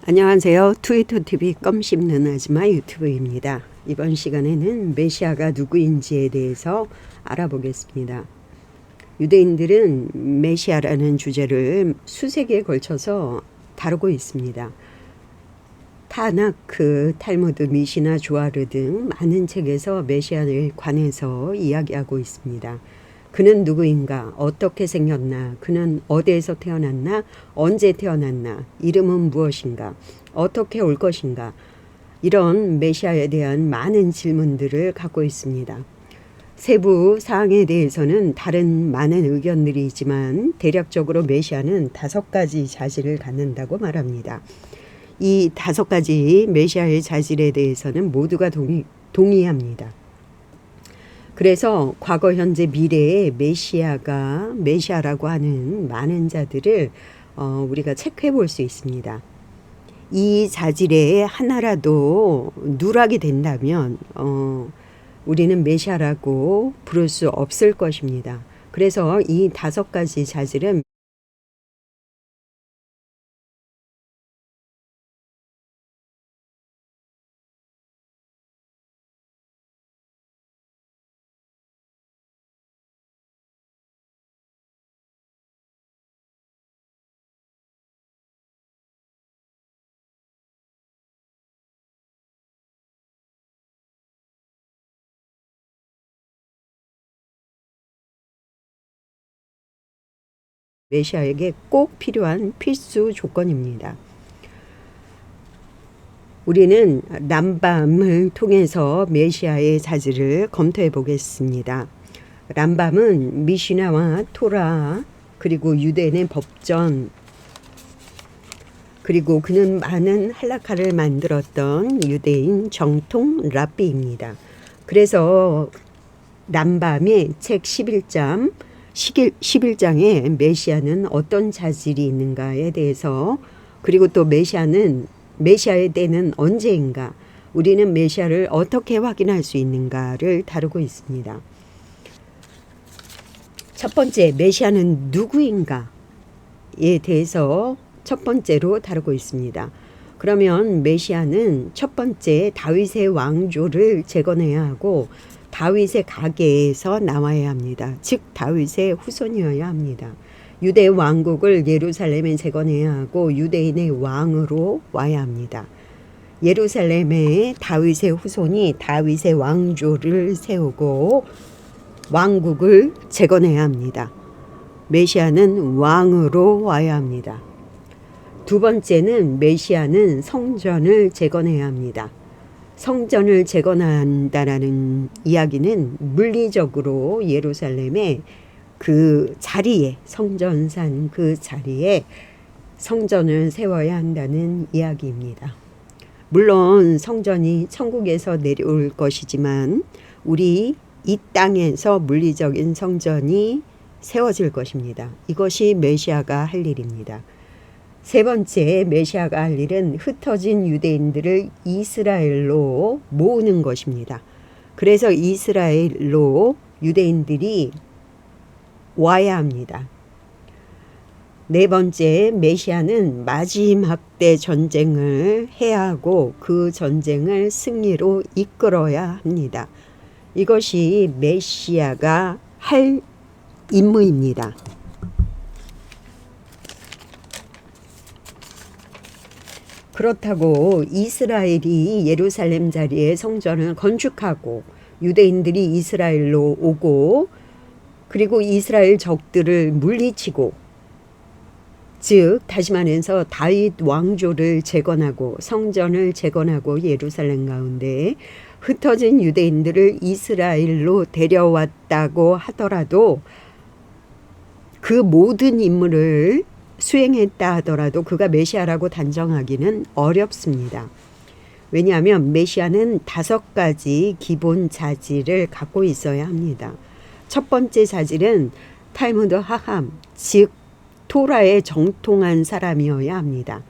안녕하세요. 트위터TV 껌 씹는 아줌마 유튜브입니다. 이번 시간에는 메시아가 누구인지에 대해서 알아보겠습니다. 유대인들은 메시아라는 주제를 수세기에 걸쳐서 다루고 있습니다. 타나크, 탈무드, 미시나, 조아르 등 많은 책에서 메시아에 관해서 이야기하고 있습니다. 그는 누구인가? 어떻게 생겼나? 그는 어디에서 태어났나? 언제 태어났나? 이름은 무엇인가? 어떻게 올 것인가? 이런 메시아에 대한 많은 질문들을 갖고 있습니다. 세부 사항에 대해서는 다른 많은 의견들이 있지만 대략적으로 메시아는 5가지 자질을 갖는다고 말합니다. 이 5가지 메시아의 자질에 대해서는 모두가 동의합니다. 그래서 과거, 현재, 미래의 메시아라고 하는 많은 자들을 우리가 체크해 볼 수 있습니다. 이 자질에 하나라도 누락이 된다면 우리는 메시아라고 부를 수 없을 것입니다. 그래서 이 5가지 자질은 메시아에게 꼭 필요한 필수 조건입니다. 우리는 람밤을 통해서 메시아의 자질을 검토해 보겠습니다. 람밤은 미시나와 토라, 그리고 유대인의 법전, 그리고 그는 많은 할라카를 만들었던 유대인 정통 랍비입니다. 그래서 람밤의 책 11장에 메시아는 어떤 자질이 있는가에 대해서, 그리고 또 메시아의 때는 언제인가, 우리는 메시아를 어떻게 확인할 수 있는가를 다루고 있습니다. 첫 번째, 메시아는 누구인가에 대해서 첫 번째로 다루고 있습니다. 그러면 메시아는 첫 번째 다윗의 왕조를 재건해야 하고 다윗의 가계에서 나와야 합니다. 즉 다윗의 후손이어야 합니다. 유대 왕국을 예루살렘에 재건해야 하고 유대인의 왕으로 와야 합니다. 예루살렘에 다윗의 후손이 다윗의 왕조를 세우고 왕국을 재건해야 합니다. 메시아는 왕으로 와야 합니다. 두 번째는 메시아는 성전을 재건해야 합니다. 성전을 재건한다라는 이야기는 물리적으로 예루살렘의 그 자리에, 성전산 그 자리에 성전을 세워야 한다는 이야기입니다. 물론 성전이 천국에서 내려올 것이지만 우리 이 땅에서 물리적인 성전이 세워질 것입니다. 이것이 메시아가 할 일입니다. 세 번째, 메시아가 할 일은 흩어진 유대인들을 이스라엘로 모으는 것입니다. 그래서 이스라엘로 유대인들이 와야 합니다. 네 번째, 메시아는 마지막 때 전쟁을 해야 하고 그 전쟁을 승리로 이끌어야 합니다. 이것이 메시아가 할 임무입니다. 그렇다고 이스라엘이 예루살렘 자리에 성전을 건축하고 유대인들이 이스라엘로 오고 그리고 이스라엘 적들을 물리치고, 즉 다시 말해서 다윗 왕조를 재건하고 성전을 재건하고 예루살렘 가운데 흩어진 유대인들을 이스라엘로 데려왔다고 하더라도 그 모든 임무를 수행했다 하더라도 그가 메시아라고 단정하기는 어렵습니다. 왜냐하면 메시아는 5가지 기본 자질을 갖고 있어야 합니다. 첫 번째 자질은 탈무드 하함, 즉 토라에 정통한 사람이어야 합니다.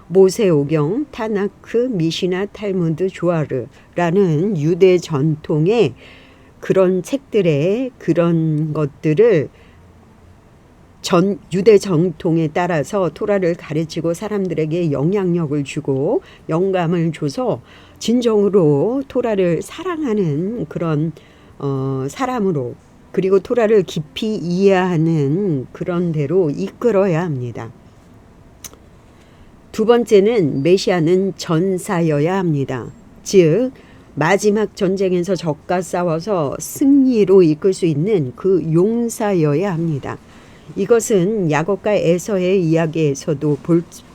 모세오경, 타나크, 미시나, 탈무드, 조아르라는 유대 전통의 그런 책들의 그런 것들을 유대 정통에 따라서 토라를 가르치고 사람들에게 영향력을 주고 영감을 줘서 진정으로 토라를 사랑하는 그런 사람으로, 그리고 토라를 깊이 이해하는 그런 대로 이끌어야 합니다. 두 번째는 메시아는 전사여야 합니다. 즉 마지막 전쟁에서 적과 싸워서 승리로 이끌 수 있는 그 용사여야 합니다. 이것은 야곱과 에서의 이야기에서도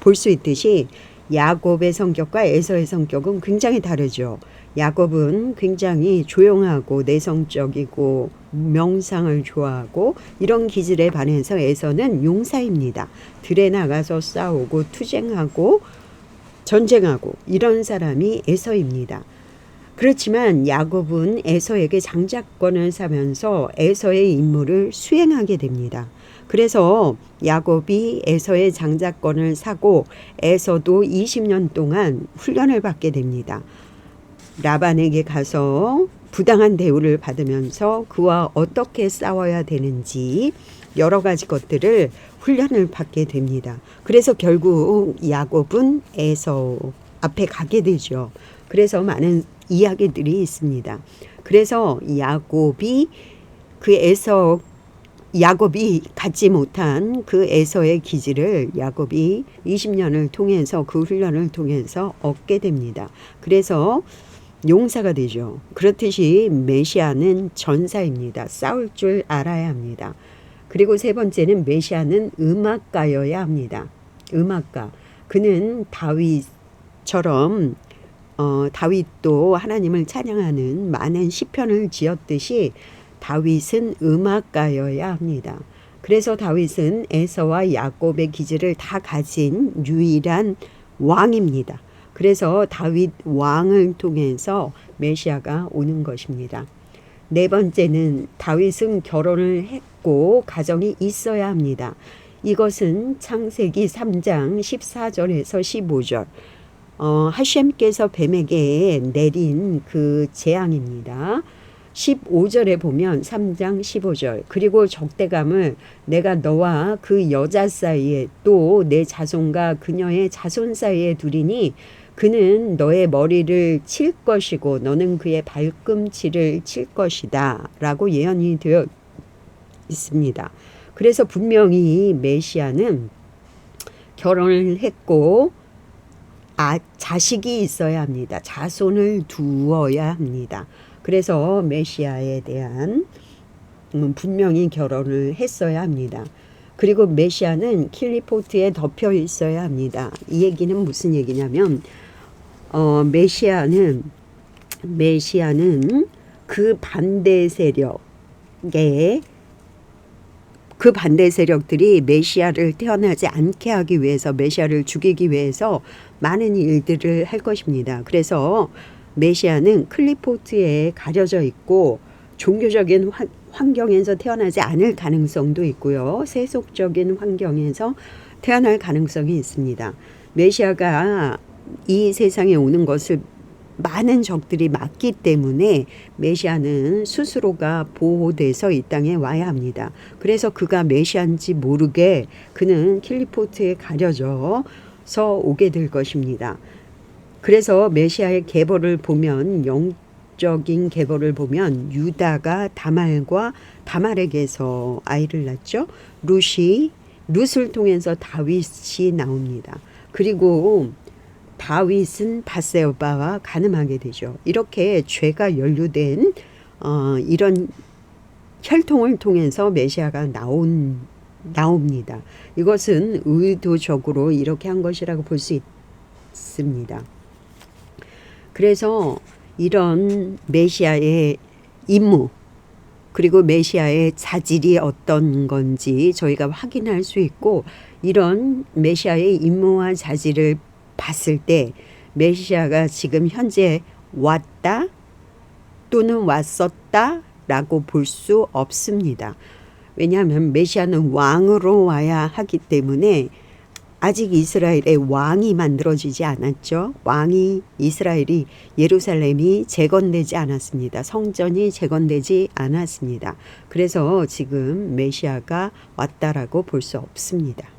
볼 수 있듯이 야곱의 성격과 에서의 성격은 굉장히 다르죠. 야곱은 굉장히 조용하고 내성적이고 명상을 좋아하고 이런 기질에 반해서 에서는 용사입니다. 들에 나가서 싸우고 투쟁하고 전쟁하고 이런 사람이 에서입니다. 그렇지만 야곱은 에서에게 장자권을 사면서 에서의 임무를 수행하게 됩니다. 그래서 야곱이 에서의 장자권을 사고 에서도 20년 동안 훈련을 받게 됩니다. 라반에게 가서 부당한 대우를 받으면서 그와 어떻게 싸워야 되는지 여러 가지 것들을 훈련을 받게 됩니다. 그래서 결국 야곱은 에서 앞에 가게 되죠. 그래서 많은 이야기들이 있습니다. 그래서 야곱이 갖지 못한 그 에서의 기질을 야곱이 20년을 통해서 그 훈련을 통해서 얻게 됩니다. 그래서 용사가 되죠. 그렇듯이 메시아는 전사입니다. 싸울 줄 알아야 합니다. 그리고 세 번째는 메시아는 음악가여야 합니다. 음악가. 그는 다윗처럼 다윗도 하나님을 찬양하는 많은 시편을 지었듯이 다윗은 음악가여야 합니다. 그래서 다윗은 에서와 야곱의 기질을 다 가진 유일한 왕입니다. 그래서 다윗 왕을 통해서 메시아가 오는 것입니다. 네 번째는 다윗은 결혼을 했고 가정이 있어야 합니다. 이것은 창세기 3장 14절에서 15절 하셴께서 뱀에게 내린 그 재앙입니다. 15절에 보면 3장 15절 그리고 적대감을 내가 너와 그 여자 사이에 또 내 자손과 그녀의 자손 사이에 두리니 그는 너의 머리를 칠 것이고 너는 그의 발꿈치를 칠 것이다 라고 예언이 되어 있습니다. 그래서 분명히 메시아는 결혼을 했고 자식이 있어야 합니다. 자손을 두어야 합니다. 그래서 메시아에 대한 분명히 결혼을 했어야 합니다. 그리고 메시아는 킬리포트에 덮여 있어야 합니다. 이 얘기는 무슨 얘기냐면 메시아는 그 반대 세력들이 메시아를 태어나지 않게 하기 위해서 메시아를 죽이기 위해서 많은 일들을 할 것입니다. 그래서 메시아는 클리포트에 가려져 있고 종교적인 환경에서 태어나지 않을 가능성도 있고요. 세속적인 환경에서 태어날 가능성이 있습니다. 메시아가 이 세상에 오는 것을 많은 적들이 막기 때문에 메시아는 스스로가 보호돼서 이 땅에 와야 합니다. 그래서 그가 메시아인지 모르게 그는 킬리포트에 가려져서 오게 될 것입니다. 그래서 메시아의 계보를 보면 영적인 계보를 보면 유다가 다말에게서 아이를 낳죠. 룻을 통해서 다윗이 나옵니다. 그리고 다윗은 밧세바와 간음하게 되죠. 이렇게 죄가 연루된 이런 혈통을 통해서 메시아가 나옵니다. 이것은 의도적으로 이렇게 한 것이라고 볼 수 있습니다. 그래서 이런 메시아의 임무 그리고 메시아의 자질이 어떤 건지 저희가 확인할 수 있고 이런 메시아의 임무와 자질을 봤을 때 메시아가 지금 현재 왔다 또는 왔었다 라고 볼 수 없습니다. 왜냐하면 메시아는 왕으로 와야 하기 때문에 아직 이스라엘의 왕이 만들어지지 않았죠. 왕이 이스라엘이 예루살렘이 재건되지 않았습니다. 성전이 재건되지 않았습니다. 그래서 지금 메시아가 왔다라고 볼 수 없습니다.